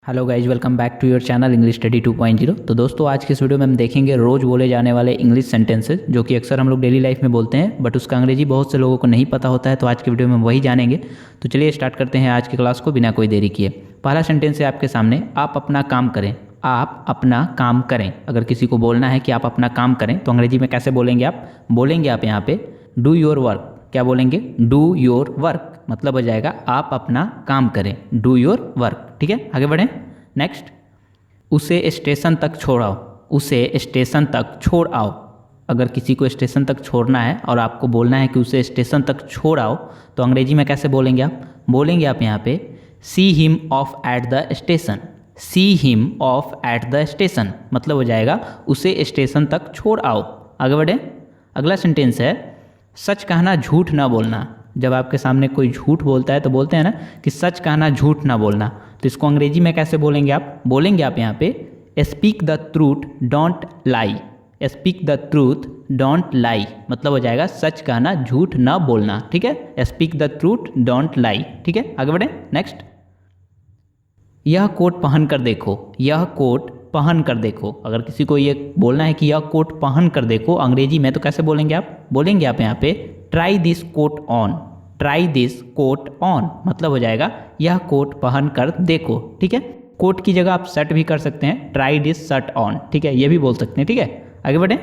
Hello guys, welcome back to your channel English study 2.0। तो दोस्तों, आज के इस वीडियो में हम देखेंगे रोज़ बोले जाने वाले इंग्लिश सेंटेंसेस जो कि अक्सर हम लोग डेली लाइफ में बोलते हैं, बट उसका अंग्रेजी बहुत से लोगों को नहीं पता होता है। तो आज के वीडियो में हम वही जानेंगे। तो चलिए स्टार्ट करते हैं आज की क्लास को बिना कोई देरी किए। पहला सेंटेंस है आपके सामने, आप अपना काम करें। आप अपना काम करें। अगर किसी को बोलना है कि आप अपना काम करें तो अंग्रेजी में कैसे बोलेंगे आप यहाँ पे डू योर वर्क। क्या बोलेंगे? Do your work. मतलब हो जाएगा आप अपना काम करें, डू योर वर्क। ठीक है, आगे बढ़ें। नेक्स्ट, उसे स्टेशन तक छोड़ाओ। उसे स्टेशन तक छोड़ आओ। अगर किसी को स्टेशन तक छोड़ना है और आपको बोलना है कि उसे स्टेशन तक छोड़ आओ तो अंग्रेजी में कैसे बोलेंगे आप यहाँ पे see him of at the station. See him of at the station मतलब हो जाएगा उसे स्टेशन तक छोड़ आओ। आगे बढ़ें। अगला सेंटेंस है, सच कहना झूठ ना बोलना। जब आपके सामने कोई झूठ बोलता है तो बोलते हैं ना कि सच कहना झूठ ना बोलना। तो इसको अंग्रेजी में कैसे बोलेंगे आप यहाँ पे speak the truth don't lie. Speak the truth don't lie मतलब हो जाएगा सच कहना झूठ ना बोलना। ठीक है, speak the truth don't lie. ठीक है, आगे बढ़ें। नेक्स्ट, यह कोट पहन कर देखो। यह कोट पहन कर देखो। अगर किसी को ये बोलना है कि यह कोट पहन कर देखो अंग्रेजी में तो कैसे बोलेंगे आप यहाँ पे try this coat on. Try this coat on मतलब हो जाएगा यह कोट पहन कर देखो। ठीक है, कोट की जगह आप शर्ट भी कर सकते हैं, ट्राई दिस शर्ट ऑन। ठीक है, ये भी बोल सकते हैं। ठीक है, आगे बढ़ें।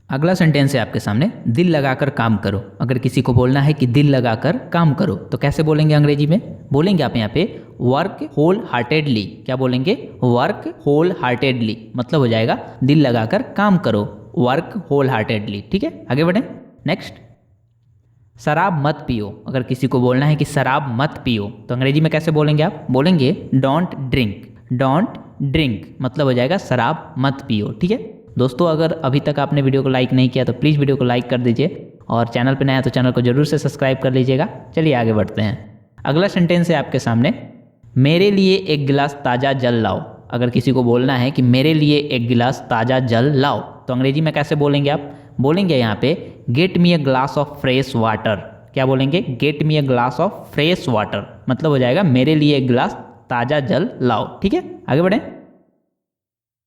अगला सेंटेंस है आपके सामने, दिल लगाकर काम करो। अगर किसी को बोलना है कि दिल लगाकर काम करो तो कैसे बोलेंगे अंग्रेजी में? बोलेंगे आप यहाँ पे वर्क होल हार्टेडली। क्या बोलेंगे? वर्क होल हार्टेडली मतलब हो जाएगा दिल लगाकर काम करो, वर्क होल हार्टेडली। ठीक है, आगे बढ़ें। नेक्स्ट, शराब मत पियो। अगर किसी को बोलना है कि शराब मत पियो तो अंग्रेजी में कैसे बोलेंगे आप? बोलेंगे डोंट ड्रिंक। डोंट ड्रिंक मतलब हो जाएगा शराब मत पियो। ठीक है दोस्तों, अगर अभी तक आपने वीडियो को लाइक नहीं किया तो प्लीज़ वीडियो को लाइक कर दीजिए और चैनल पर नया है तो चैनल को जरूर से सब्सक्राइब कर लीजिएगा। चलिए आगे बढ़ते हैं। अगला सेंटेंस है आपके सामने, मेरे लिए एक गिलास ताज़ा जल लाओ। अगर किसी को बोलना है कि मेरे लिए एक गिलास ताज़ा जल लाओ तो अंग्रेजी में कैसे बोलेंगे आप? बोलेंगे यहाँ पे get me a glass of fresh water. क्या बोलेंगे? Get me a glass of fresh water मतलब हो जाएगा मेरे लिए एक गिलास ताज़ा जल लाओ। ठीक है, आगे बढ़ें।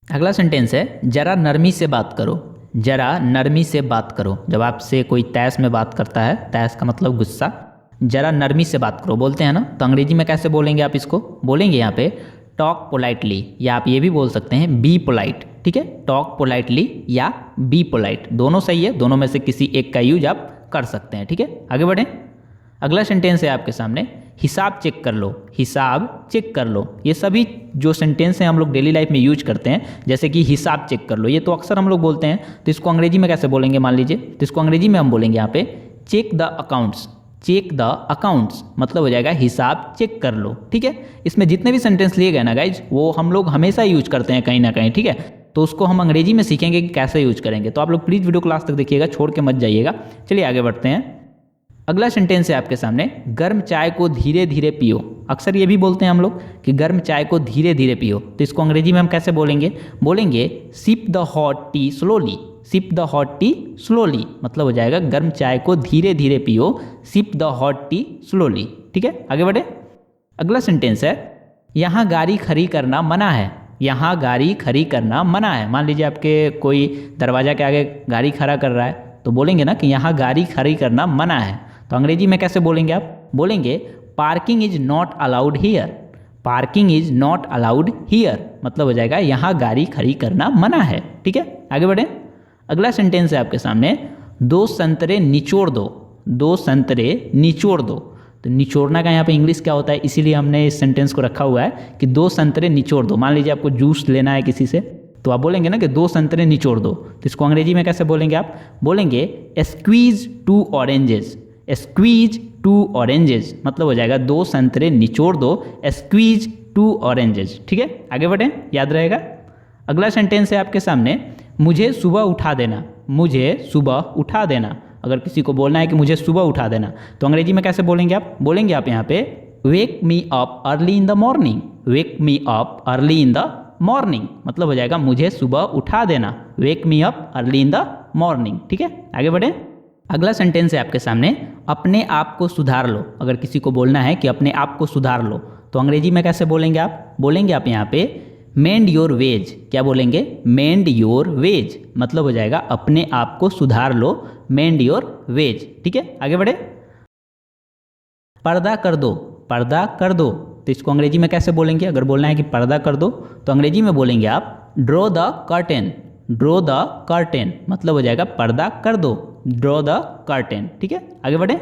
अगला सेंटेंस है, जरा नरमी से बात करो। जरा नरमी से बात करो। जब आपसे कोई तैश में बात करता है, तैश का मतलब गुस्सा, जरा नरमी से बात करो बोलते हैं ना, तो अंग्रेजी में कैसे बोलेंगे आप इसको? बोलेंगे यहाँ पे टॉक पोलाइटली, या आप ये भी बोल सकते हैं बी पोलाइट। ठीक है, टॉक पोलाइटली या बी पोलाइट दोनों सही है, दोनों में से किसी एक का यूज आप कर सकते हैं। ठीक है, आगे बढ़ें। अगला सेंटेंस है आपके सामने, हिसाब चेक कर लो। हिसाब चेक कर लो। ये सभी जो सेंटेंस हैं हम लोग डेली लाइफ में यूज करते हैं, जैसे कि हिसाब चेक कर लो, ये तो अक्सर हम लोग बोलते हैं। तो इसको अंग्रेजी में कैसे बोलेंगे मान लीजिए? तो इसको अंग्रेजी में हम बोलेंगे यहाँ पे check the accounts. Check the accounts मतलब हो जाएगा हिसाब चेक कर लो। ठीक है, इसमें जितने भी सेंटेंस लिए गए ना गाइज वो हम लोग हमेशा यूज करते हैं कहीं ना कहीं। ठीक है, तो उसको हम अंग्रेजी में सीखेंगे कि कैसे यूज करेंगे। तो आप लोग प्लीज़ वीडियो क्लास तक देखिएगा, छोड़ के मत जाइएगा। चलिए आगे बढ़ते हैं। अगला सेंटेंस है आपके सामने, गर्म चाय को धीरे धीरे पियो। अक्सर ये भी बोलते हैं हम लोग कि गर्म चाय को धीरे धीरे पियो। तो इसको अंग्रेजी में हम कैसे बोलेंगे? बोलेंगे sip the hot tea slowly. Sip the hot tea slowly मतलब हो जाएगा गर्म चाय को धीरे धीरे पियो, sip the hot tea slowly. ठीक है, आगे बढ़े। अगला सेंटेंस है, यहाँ गाड़ी खड़ी करना मना है। यहाँ गाड़ी खड़ी करना मना है। मान लीजिए आपके कोई दरवाजा के आगे गाड़ी खड़ा कर रहा है तो बोलेंगे ना कि यहाँ गाड़ी खड़ी करना मना है। तो अंग्रेजी में कैसे बोलेंगे आप? बोलेंगे parking is not allowed here. Parking is not allowed here मतलब हो जाएगा यहाँ गाड़ी खड़ी करना मना है। ठीक है, आगे बढ़ें। अगला सेंटेंस है आपके सामने, दो संतरे निचोड़ दो। दो संतरे निचोड़ दो। तो निचोड़ना का यहाँ पे इंग्लिश क्या होता है, इसीलिए हमने इस सेंटेंस को रखा हुआ है कि दो संतरे निचोड़ दो। मान लीजिए आपको जूस लेना है किसी से तो आप बोलेंगे ना कि दो संतरे निचोड़ दो। तो इसको अंग्रेजी में कैसे बोलेंगे आप? बोलेंगे squeeze two oranges. Squeeze two oranges मतलब हो जाएगा दो संतरे निचोड़ दो, स्क्वीज टू ऑरेंजेस। ठीक है, आगे बढ़ें, याद रहेगा। अगला सेंटेंस है आपके सामने, मुझे सुबह उठा देना। मुझे सुबह उठा देना। अगर किसी को बोलना है कि मुझे सुबह उठा देना तो अंग्रेजी में कैसे बोलेंगे आप? बोलेंगे आप यहाँ पे wake me up early in the morning. Wake me up early in the morning मतलब हो जाएगा मुझे सुबह उठा देना, wake me up early in the morning. ठीक है, आगे बढ़ें। अगला सेंटेंस है आपके सामने, अपने आप को सुधार लो। अगर किसी को बोलना है कि अपने आप को सुधार लो तो अंग्रेजी में कैसे बोलेंगे आप? बोलेंगे आप यहाँ पे मेंड योर वेज। क्या बोलेंगे? मेंड योर वेज, मतलब हो जाएगा अपने आप को सुधार लो, मेंड योर वेज। ठीक है, आगे बढ़े। पर्दा कर दो, पर्दा कर दो, तो इसको अंग्रेजी में कैसे बोलेंगे? अगर बोलना है कि पर्दा कर दो तो अंग्रेजी में बोलेंगे आप draw the curtain, draw the curtain, मतलब हो जाएगा पर्दा कर दो, ड्रॉ द कर्टेन। ठीक है, आगे बढ़े।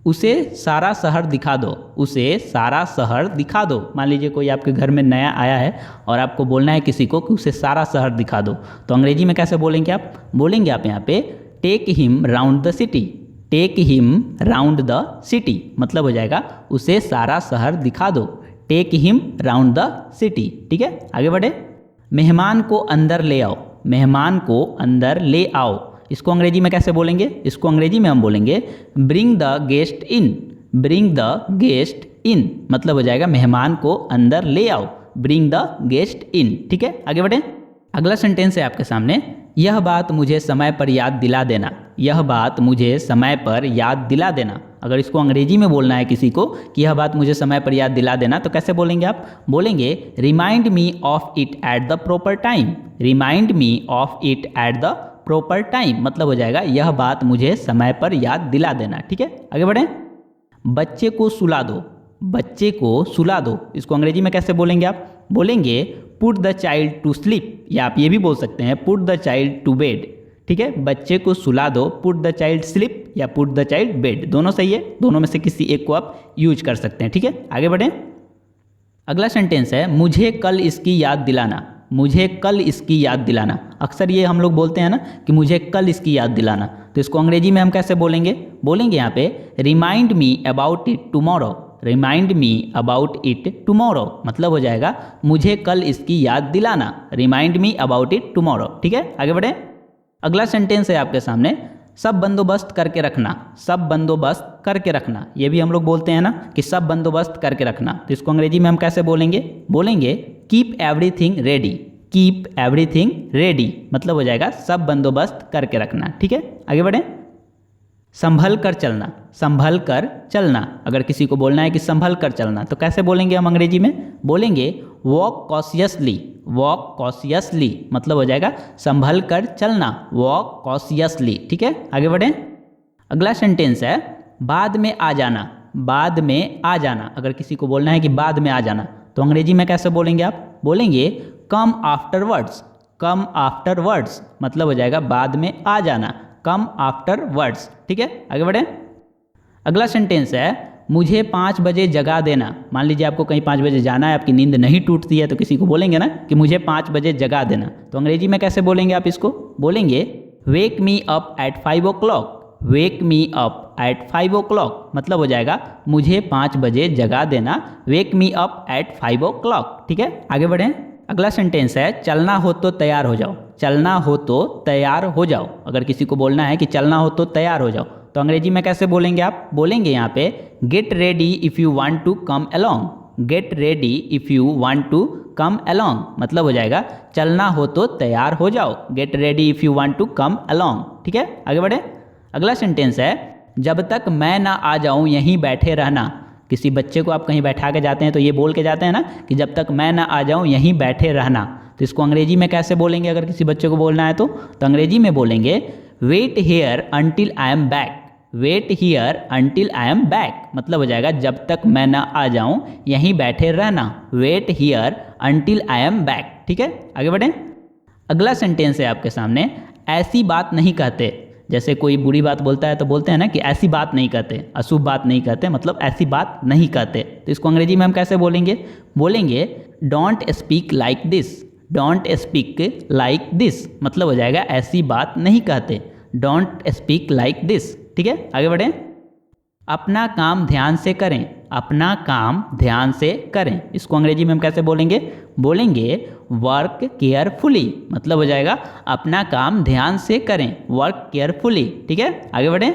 उसे सारा शहर दिखा दो, उसे सारा शहर दिखा दो। मान लीजिए कोई आपके घर में नया आया है और आपको बोलना है किसी को कि उसे सारा शहर दिखा दो, तो अंग्रेजी में कैसे बोलेंगे आप? बोलेंगे आप यहाँ पे take him round the city, take him round the city, मतलब हो जाएगा उसे सारा शहर दिखा दो, take him round the city. ठीक है, आगे बढ़े। मेहमान को अंदर ले आओ, मेहमान को अंदर ले आओ, इसको अंग्रेजी में कैसे बोलेंगे? इसको अंग्रेजी में हम बोलेंगे bring the guest in, bring the guest इन, मतलब हो जाएगा मेहमान को अंदर ले आओ, ब्रिंग द गेस्ट इन। ठीक है, आगे बढ़े। अगला सेंटेंस है आपके सामने, यह बात मुझे समय पर याद दिला देना, यह बात मुझे समय पर याद दिला देना। अगर इसको अंग्रेजी में बोलना है किसी को कि यह बात मुझे समय पर याद दिला देना, तो कैसे बोलेंगे आप? बोलेंगे remind me of it at the proper time, remind me of it at the proper time, मतलब हो जाएगा यह बात मुझे समय पर याद दिला देना। ठीक है, आगे बढ़ें। बच्चे को सुला दो, बच्चे को सुला दो, इसको अंग्रेजी में कैसे बोलेंगे आप? बोलेंगे put the child to sleep, या आप ये भी बोल सकते हैं put the child to bed. ठीक है, बच्चे को सुला दो, पुट द चाइल्ड स्लीप या पुट द चाइल्ड बेड, दोनों सही है, दोनों में से किसी एक को आप यूज कर सकते हैं। ठीक है, आगे बढ़ें। अगला सेंटेंस है मुझे कल इसकी याद दिलाना, मुझे कल इसकी याद दिलाना। अक्सर ये हम लोग बोलते हैं ना कि मुझे कल इसकी याद दिलाना, तो इसको अंग्रेजी में हम कैसे बोलेंगे? बोलेंगे यहाँ पे remind me about it tomorrow, remind me about it tomorrow, मतलब हो जाएगा मुझे कल इसकी याद दिलाना, remind me about it tomorrow. ठीक है, आगे बढ़े। अगला सेंटेंस है आपके सामने, सब बंदोबस्त करके रखना, सब बंदोबस्त करके रखना, ये भी हम लोग बोलते हैं ना कि सब बंदोबस्त करके रखना, तो इसको अंग्रेजी में हम कैसे बोलेंगे? बोलेंगे keep everything ready, keep everything ready, मतलब हो जाएगा सब बंदोबस्त करके रखना। ठीक है, आगे बढ़ें। संभल कर चलना, संभल कर चलना, अगर किसी को बोलना है कि संभल कर चलना, तो कैसे बोलेंगे हम अंग्रेजी में? बोलेंगे वॉक कॉशियसली, वॉक कॉशियसली, मतलब हो जाएगा संभल कर चलना, वॉक कॉशियसली। ठीक है, आगे बढ़ें। अगला सेंटेंस है बाद में आ जाना, बाद में आ जाना, अगर किसी को बोलना है कि बाद में आ जाना, तो अंग्रेजी में कैसे बोलेंगे आप? बोलेंगे कम आफ्टरवर्ड्स, कम आफ्टरवर्ड्स, मतलब हो जाएगा बाद में आ जाना, कम आफ्टर वर्ड्स। ठीक है, आगे बढ़े। अगला सेंटेंस है मुझे 5 बजे जगा देना। मान लीजिए आपको कहीं 5 बजे जाना है, आपकी नींद नहीं टूटती है, तो किसी को बोलेंगे ना कि मुझे 5 बजे जगा देना, तो अंग्रेजी में कैसे बोलेंगे आप इसको? बोलेंगे wake me up at 5 o'clock, wake me up at 5 o'clock, मतलब हो जाएगा मुझे 5 बजे जगा देना, wake me up at 5 o'clock। ठीक है, आगे बढ़ें। अगला सेंटेंस है चलना हो तो तैयार हो जाओ, चलना हो तो तैयार हो जाओ, अगर किसी को बोलना है कि चलना हो तो तैयार हो जाओ, तो अंग्रेजी में कैसे बोलेंगे आप? बोलेंगे यहाँ पे get ready if you want to come along, get ready if you want to come along, मतलब हो जाएगा चलना हो तो तैयार हो जाओ, get ready if you want to come along. ठीक है, आगे बढ़े। अगला सेंटेंस है जब तक मैं ना आ जाऊँ यहीं बैठे रहना। किसी बच्चे को आप कहीं बैठा के जाते हैं तो ये बोल के जाते हैं ना कि जब तक मैं ना आ जाऊँ यहीं बैठे रहना, तो इसको अंग्रेजी में कैसे बोलेंगे? अगर किसी बच्चे को बोलना है तो अंग्रेजी में बोलेंगे wait here until I am back, wait here until I am back, मतलब हो जाएगा जब तक मैं ना आ जाऊँ यहीं बैठे रहना, wait here until I am back. ठीक है, आगे बढ़ें। अगला सेंटेंस है आपके सामने ऐसी बात नहीं कहते, जैसे कोई बुरी बात बोलता है तो बोलते हैं ना कि ऐसी बात नहीं कहते, अशुभ बात नहीं कहते, मतलब ऐसी बात नहीं कहते, तो इसको अंग्रेजी में हम कैसे बोलेंगे? बोलेंगे don't speak like this, don't speak like this, मतलब हो जाएगा ऐसी बात नहीं कहते, डोंट स्पीक लाइक दिस। ठीक है, आगे बढ़ें। अपना काम ध्यान से करें, अपना काम ध्यान से करें, इसको अंग्रेजी में हम कैसे बोलेंगे? बोलेंगे वर्क केयरफुली, मतलब हो जाएगा अपना काम ध्यान से करें, वर्क केयरफुली। ठीक है, आगे बढ़ें।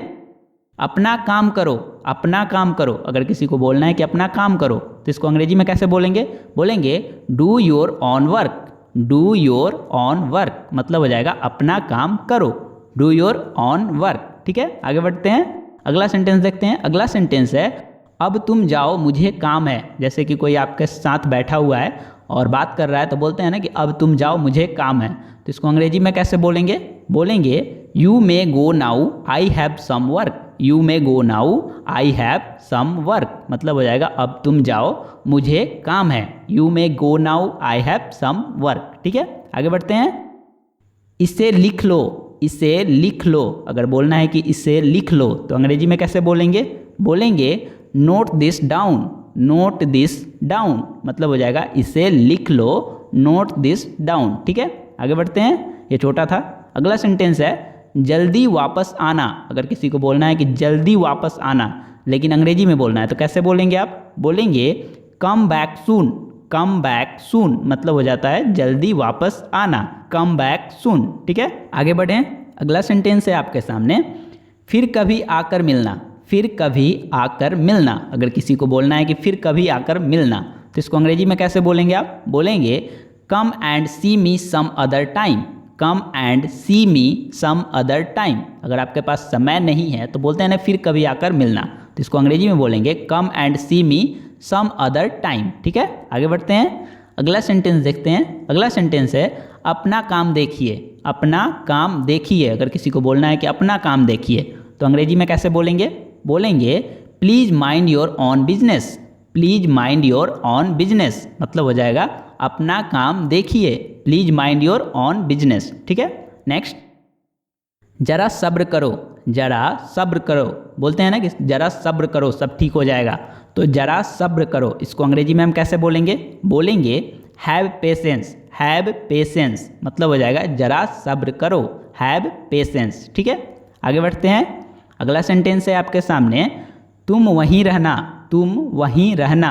अपना काम करो, अपना काम करो, अगर किसी को बोलना है कि अपना काम करो, तो इसको अंग्रेजी में कैसे बोलेंगे? बोलेंगे do your on work, do your on work, मतलब हो जाएगा अपना काम करो, डू योर ऑन वर्क। ठीक है, आगे बढ़ते हैं। अगला सेंटेंस देखते हैं। अगला सेंटेंस है अब तुम जाओ मुझे काम है। जैसे कि कोई आपके साथ बैठा हुआ है और बात कर रहा है तो बोलते हैं ना कि अब तुम जाओ मुझे काम है। तो इसको अंग्रेजी में कैसे बोलेंगे? बोलेंगे you may go now I have some work. You may go now I have some work मतलब हो जाएगा अब तुम जाओ मुझे काम है। You may go now I have some work. ठीक है, आगे बढ़ते हैं। इसे लिख लो, इसे लिख लो। अगर बोलना है कि इसे लिख लो तो अंग्रेजी में कैसे बोलेंगे? बोलेंगे note this down. Note this down मतलब हो जाएगा इसे लिख लो, नोट दिस डाउन। ठीक है, आगे बढ़ते हैं। ये छोटा था। अगला सेंटेंस है जल्दी वापस आना। अगर किसी को बोलना है कि जल्दी वापस आना लेकिन अंग्रेजी में बोलना है तो कैसे बोलेंगे आप? बोलेंगे come back soon. Come back soon मतलब हो जाता है जल्दी वापस आना, कम बैक सून। ठीक है, आगे बढ़ें। अगला सेंटेंस है आपके सामने फिर कभी आकर मिलना। फिर कभी आकर मिलना। अगर किसी को बोलना है कि फिर कभी आकर मिलना तो इसको अंग्रेजी में कैसे बोलेंगे आप? बोलेंगे come and see me some other time. Come and see me some other time. अगर आपके पास समय नहीं है तो बोलते हैं ना फिर कभी आकर मिलना, तो इसको अंग्रेजी में बोलेंगे come and see me some other time. ठीक है, आगे बढ़ते हैं। अगला सेंटेंस देखते हैं। अगला सेंटेंस है अपना काम देखिए। अपना काम देखिए। अगर किसी को बोलना है कि अपना काम देखिए तो अंग्रेजी में कैसे बोलेंगे? बोलेंगे please mind your on business. Please mind your on business मतलब हो जाएगा अपना काम देखिए, please mind your on business. ठीक है, नेक्स्ट। जरा सब्र करो। जरा सब्र करो बोलते हैं ना कि जरा सब्र करो सब ठीक हो जाएगा, तो जरा सब्र करो इसको अंग्रेजी में हम कैसे बोलेंगे? बोलेंगे हैव पेशेंस। हैव पेशेंस मतलब हो जाएगा जरा सब्र करो, हैव पेशेंस। ठीक है, आगे बढ़ते हैं। अगला सेंटेंस है आपके सामने तुम वहीं रहना। तुम वहीं रहना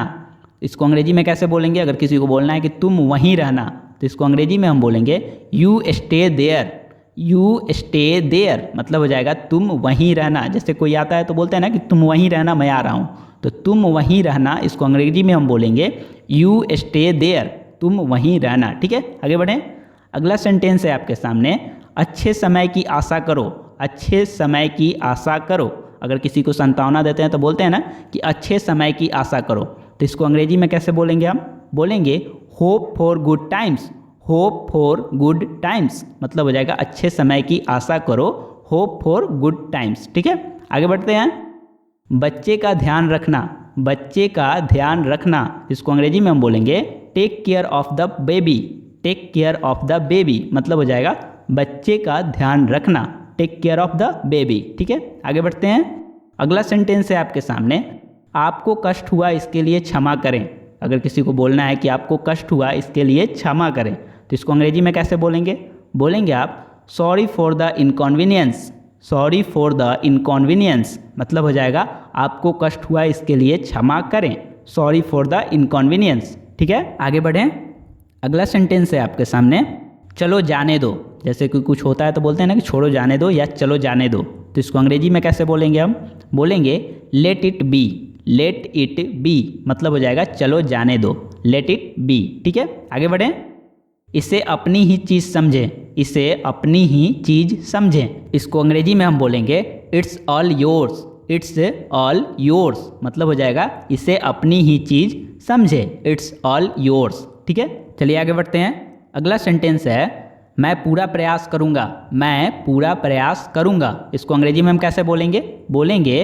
इसको अंग्रेजी में कैसे बोलेंगे? अगर किसी को बोलना है कि तुम वहीं रहना तो इसको अंग्रेजी में हम बोलेंगे you stay there. You stay there मतलब हो जाएगा तुम वहीं रहना। जैसे कोई आता है तो बोलते हैं ना कि तुम वहीं रहना मैं आ रहा हूँ, तो तुम वहीं रहना इसको अंग्रेजी में हम बोलेंगे यू स्टे देयर, तुम वहीं रहना। ठीक है, आगे बढ़ें। अगला सेंटेंस है आपके सामने अच्छे समय की आशा करो। अच्छे समय की आशा करो। अगर किसी को संतावना देते हैं तो बोलते हैं ना कि अच्छे समय की आशा करो, तो इसको अंग्रेजी में कैसे बोलेंगे हम? बोलेंगे hope for good times. Hope for good times मतलब हो जाएगा अच्छे समय की आशा करो, होप फॉर गुड टाइम्स। ठीक है, आगे बढ़ते हैं। बच्चे का ध्यान रखना। बच्चे का ध्यान रखना इसको अंग्रेजी में हम बोलेंगे take care of the baby. Take care of the baby मतलब हो जाएगा बच्चे का ध्यान रखना, take care of the baby. ठीक है, आगे बढ़ते हैं। अगला सेंटेंस है आपके सामने आपको कष्ट हुआ इसके लिए क्षमा करें। अगर किसी को बोलना है कि आपको कष्ट हुआ इसके लिए क्षमा करें तो इसको अंग्रेजी में कैसे बोलेंगे? बोलेंगे आप sorry for the inconvenience. Sorry for the inconvenience मतलब हो जाएगा आपको कष्ट हुआ इसके लिए क्षमा करें, सॉरी फॉर द इनकन्वीनियंस। ठीक है, आगे बढ़ें। अगला सेंटेंस है आपके सामने चलो जाने दो। जैसे कि कुछ होता है तो बोलते हैं ना कि छोड़ो जाने दो या चलो जाने दो, तो इसको अंग्रेजी में कैसे बोलेंगे हम? बोलेंगे let it be. Let it be मतलब हो जाएगा चलो जाने दो, लेट इट बी। ठीक है, आगे बढ़ें। इसे अपनी ही चीज़ समझें। इसे अपनी ही चीज़ समझें इसको अंग्रेजी में हम बोलेंगे it's all yours. It's all yours मतलब हो जाएगा इसे अपनी ही चीज़ समझें, इट्स ऑल योर्स। ठीक है, चलिए आगे बढ़ते हैं। अगला सेंटेंस है मैं पूरा प्रयास करूँगा। मैं पूरा प्रयास करूँगा इसको अंग्रेजी में हम कैसे बोलेंगे? बोलेंगे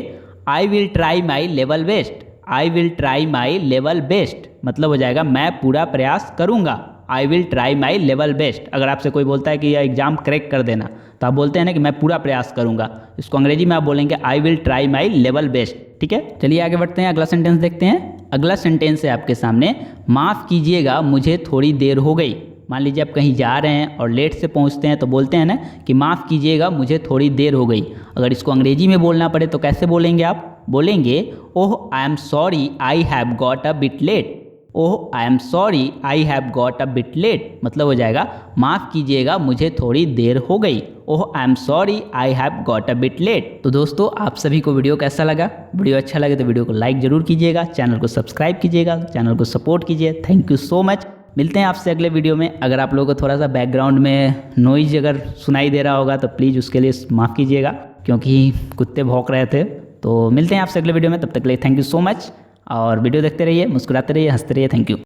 I will try my level best. I will try my level best मतलब हो जाएगा मैं पूरा प्रयास करूँगा, I will try my level best. अगर आपसे कोई बोलता है कि यह एग्जाम क्रैक कर देना तो आप बोलते हैं ना कि मैं पूरा प्रयास करूँगा, इसको अंग्रेजी में आप बोलेंगे I will try my level best. ठीक है, चलिए आगे बढ़ते हैं। अगला सेंटेंस देखते हैं। अगला सेंटेंस है आपके सामने माफ़ कीजिएगा मुझे थोड़ी देर हो गई। मान लीजिए आप कहीं जा रहे हैं और लेट से पहुंचते हैं तो बोलते हैं ना कि माफ़ कीजिएगा मुझे थोड़ी देर हो गई। अगर इसको अंग्रेजी में बोलना पड़े तो कैसे बोलेंगे आप? बोलेंगे oh I am sorry I have got a bit late. Oh I am sorry I have got a bit late मतलब हो जाएगा माफ़ कीजिएगा मुझे थोड़ी देर हो गई, oh I am sorry I have got a bit late. तो दोस्तों आप सभी को वीडियो कैसा लगा? वीडियो अच्छा लगे तो वीडियो को लाइक ज़रूर कीजिएगा, चैनल को सब्सक्राइब कीजिएगा, चैनल को सपोर्ट कीजिए। Thank you so much. मिलते हैं आपसे अगले वीडियो में। अगर आप लोगों को थोड़ा सा बैकग्राउंड में नॉइज अगर सुनाई दे रहा होगा तो प्लीज़ उसके लिए माफ़ कीजिएगा, क्योंकि कुत्ते भौंक रहे थे तो मिलते हैं आपसे अगले वीडियो में, तब तक के लिए थैंक यू सो मच। और वीडियो देखते रहिए, मुस्कुराते रहिए, हंसते रहिए। Thank you.